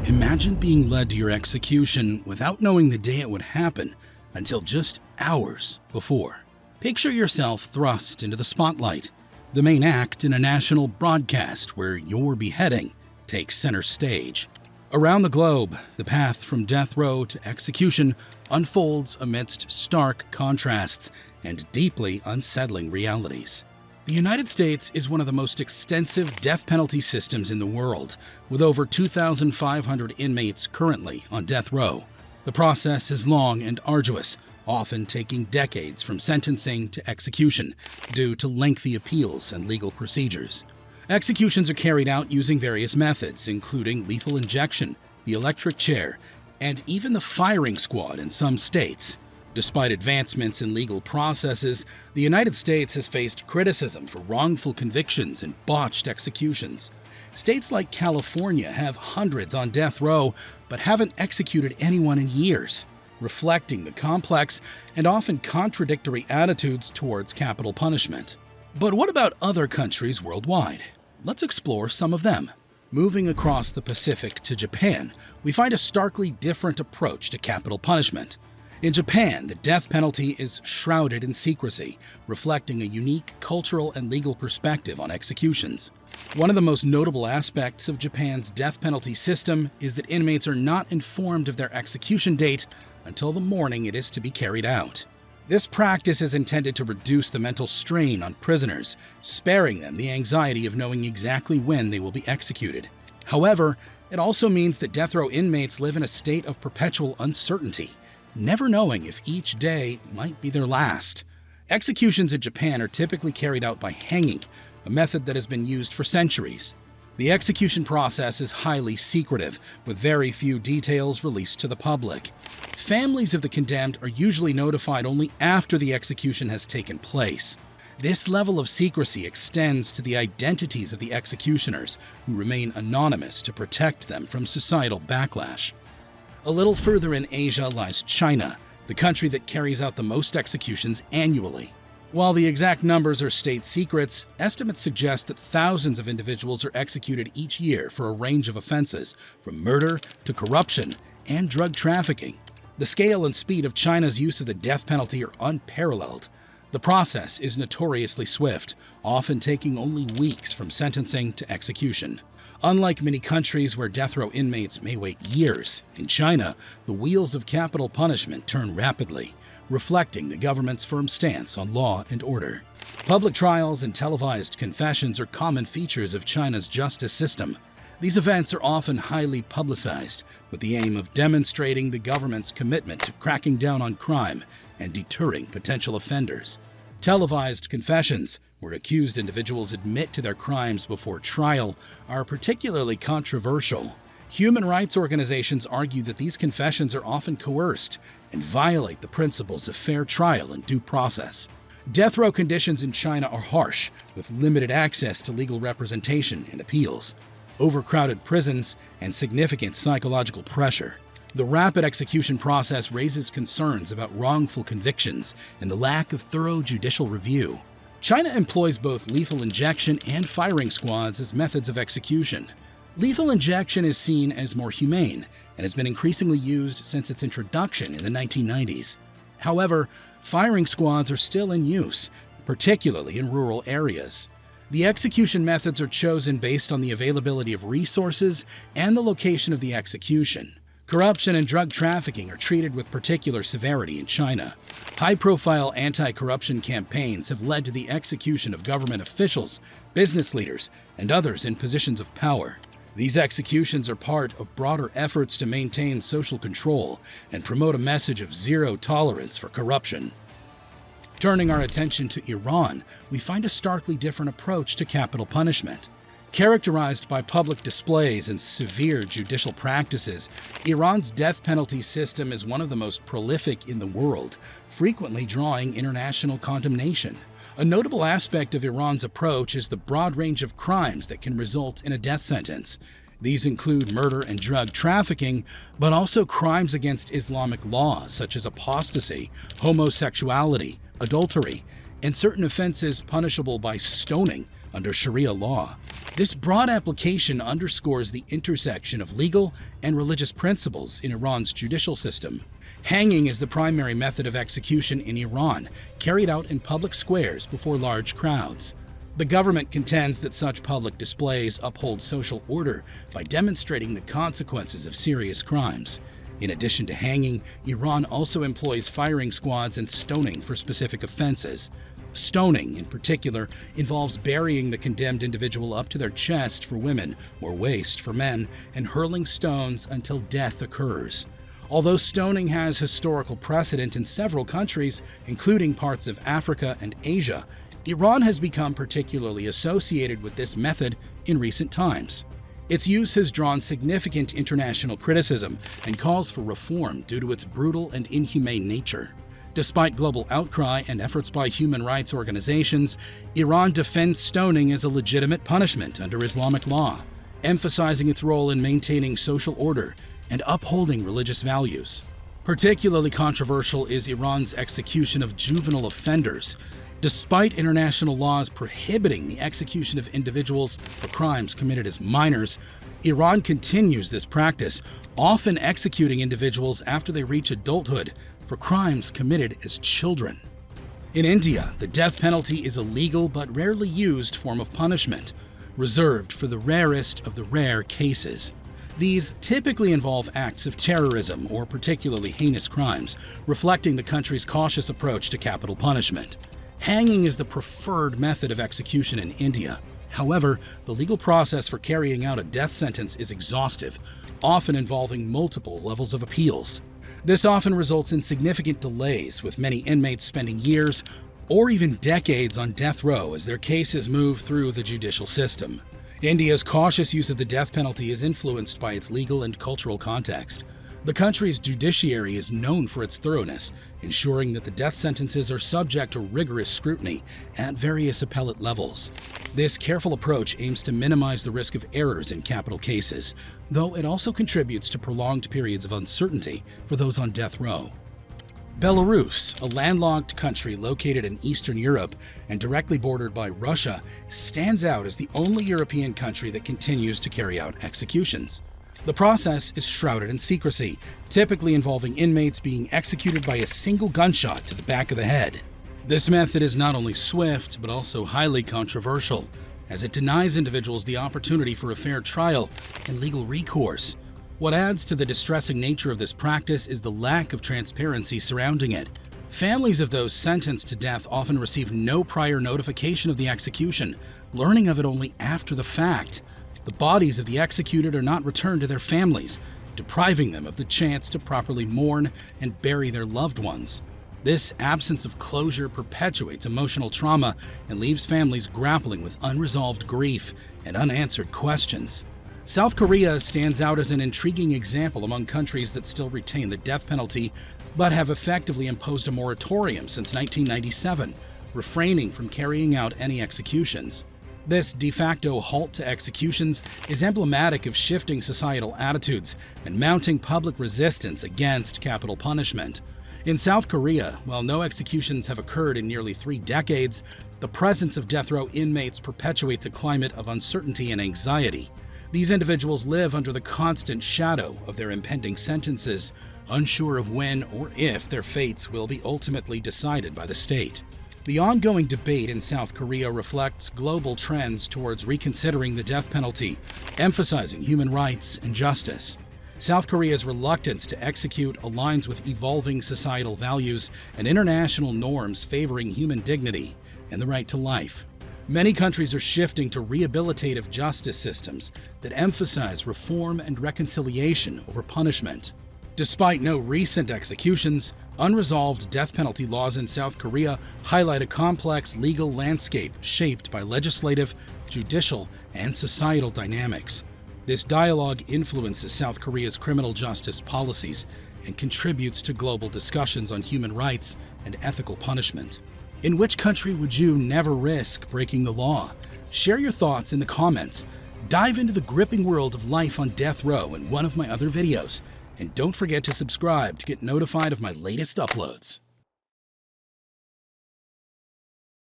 Imagine being led to your execution without knowing the day it would happen until just hours before. Picture yourself thrust into the spotlight, the main act in a national broadcast where your beheading takes center stage. Around the globe, the path from death row to execution unfolds amidst stark contrasts and deeply unsettling realities. The United States is one of the most extensive death penalty systems in the world, with over 2,500 inmates currently on death row. The process is long and arduous, often taking decades from sentencing to execution due to lengthy appeals and legal procedures. Executions are carried out using various methods, including lethal injection, the electric chair, and even the firing squad in some states. Despite advancements in legal processes, the United States has faced criticism for wrongful convictions and botched executions. States like California have hundreds on death row, but haven't executed anyone in years, reflecting the complex and often contradictory attitudes towards capital punishment. But what about other countries worldwide? Let's explore some of them. Moving across the Pacific to Japan, we find a starkly different approach to capital punishment. In Japan, the death penalty is shrouded in secrecy, reflecting a unique cultural and legal perspective on executions. One of the most notable aspects of Japan's death penalty system is that inmates are not informed of their execution date until the morning it is to be carried out. This practice is intended to reduce the mental strain on prisoners, sparing them the anxiety of knowing exactly when they will be executed. However, it also means that death row inmates live in a state of perpetual uncertainty, never knowing if each day might be their last. Executions in Japan are typically carried out by hanging, a method that has been used for centuries. The execution process is highly secretive, with very few details released to the public. Families of the condemned are usually notified only after the execution has taken place. This level of secrecy extends to the identities of the executioners, who remain anonymous to protect them from societal backlash. A little further in Asia lies China, the country that carries out the most executions annually. While the exact numbers are state secrets, estimates suggest that thousands of individuals are executed each year for a range of offenses, from murder to corruption and drug trafficking. The scale and speed of China's use of the death penalty are unparalleled. The process is notoriously swift, often taking only weeks from sentencing to execution. Unlike many countries where death row inmates may wait years, in China, the wheels of capital punishment turn rapidly, reflecting the government's firm stance on law and order. Public trials and televised confessions are common features of China's justice system. These events are often highly publicized, with the aim of demonstrating the government's commitment to cracking down on crime and deterring potential offenders. Televised confessions, where accused individuals admit to their crimes before trial, are particularly controversial. Human rights organizations argue that these confessions are often coerced and violate the principles of fair trial and due process. Death row conditions in China are harsh, with limited access to legal representation and appeals, overcrowded prisons, and significant psychological pressure. The rapid execution process raises concerns about wrongful convictions and the lack of thorough judicial review. China employs both lethal injection and firing squads as methods of execution. Lethal injection is seen as more humane and has been increasingly used since its introduction in the 1990s. However, firing squads are still in use, particularly in rural areas. The execution methods are chosen based on the availability of resources and the location of the execution. Corruption and drug trafficking are treated with particular severity in China. High-profile anti-corruption campaigns have led to the execution of government officials, business leaders, and others in positions of power. These executions are part of broader efforts to maintain social control and promote a message of zero tolerance for corruption. Turning our attention to Iran, we find a starkly different approach to capital punishment. Characterized by public displays and severe judicial practices, Iran's death penalty system is one of the most prolific in the world, frequently drawing international condemnation. A notable aspect of Iran's approach is the broad range of crimes that can result in a death sentence. These include murder and drug trafficking, but also crimes against Islamic law such as apostasy, homosexuality, adultery, and certain offenses punishable by stoning under Sharia law. This broad application underscores the intersection of legal and religious principles in Iran's judicial system. Hanging is the primary method of execution in Iran, carried out in public squares before large crowds. The government contends that such public displays uphold social order by demonstrating the consequences of serious crimes. In addition to hanging, Iran also employs firing squads and stoning for specific offenses. Stoning, in particular, involves burying the condemned individual up to their chest for women or waist for men and hurling stones until death occurs. Although stoning has historical precedent in several countries, including parts of Africa and Asia, Iran has become particularly associated with this method in recent times. Its use has drawn significant international criticism and calls for reform due to its brutal and inhumane nature. Despite global outcry and efforts by human rights organizations, Iran defends stoning as a legitimate punishment under Islamic law, emphasizing its role in maintaining social order and upholding religious values. Particularly controversial is Iran's execution of juvenile offenders. Despite international laws prohibiting the execution of individuals for crimes committed as minors, Iran continues this practice, often executing individuals after they reach adulthood for crimes committed as children. In India, the death penalty is a legal but rarely used form of punishment, reserved for the rarest of the rare cases. These typically involve acts of terrorism or particularly heinous crimes, reflecting the country's cautious approach to capital punishment. Hanging is the preferred method of execution in India. However, the legal process for carrying out a death sentence is exhaustive, often involving multiple levels of appeals. This often results in significant delays, with many inmates spending years or even decades on death row as their cases move through the judicial system. India's cautious use of the death penalty is influenced by its legal and cultural context. The country's judiciary is known for its thoroughness, ensuring that the death sentences are subject to rigorous scrutiny at various appellate levels. This careful approach aims to minimize the risk of errors in capital cases, though it also contributes to prolonged periods of uncertainty for those on death row. Belarus, a landlocked country located in Eastern Europe and directly bordered by Russia, stands out as the only European country that continues to carry out executions. The process is shrouded in secrecy, typically involving inmates being executed by a single gunshot to the back of the head. This method is not only swift, but also highly controversial, as it denies individuals the opportunity for a fair trial and legal recourse. What adds to the distressing nature of this practice is the lack of transparency surrounding it. Families of those sentenced to death often receive no prior notification of the execution, learning of it only after the fact. The bodies of the executed are not returned to their families, depriving them of the chance to properly mourn and bury their loved ones. This absence of closure perpetuates emotional trauma and leaves families grappling with unresolved grief and unanswered questions. South Korea stands out as an intriguing example among countries that still retain the death penalty, but have effectively imposed a moratorium since 1997, refraining from carrying out any executions. This de facto halt to executions is emblematic of shifting societal attitudes and mounting public resistance against capital punishment. In South Korea, while no executions have occurred in nearly 3 decades, the presence of death row inmates perpetuates a climate of uncertainty and anxiety. These individuals live under the constant shadow of their impending sentences, unsure of when or if their fates will be ultimately decided by the state. The ongoing debate in South Korea reflects global trends towards reconsidering the death penalty, emphasizing human rights and justice. South Korea's reluctance to execute aligns with evolving societal values and international norms favoring human dignity and the right to life. Many countries are shifting to rehabilitative justice systems that emphasize reform and reconciliation over punishment. Despite no recent executions, unresolved death penalty laws in South Korea highlight a complex legal landscape shaped by legislative, judicial, and societal dynamics. This dialogue influences South Korea's criminal justice policies and contributes to global discussions on human rights and ethical punishment. In which country would you never risk breaking the law? Share your thoughts in the comments. Dive into the gripping world of life on death row in one of my other videos. And don't forget to subscribe to get notified of my latest uploads.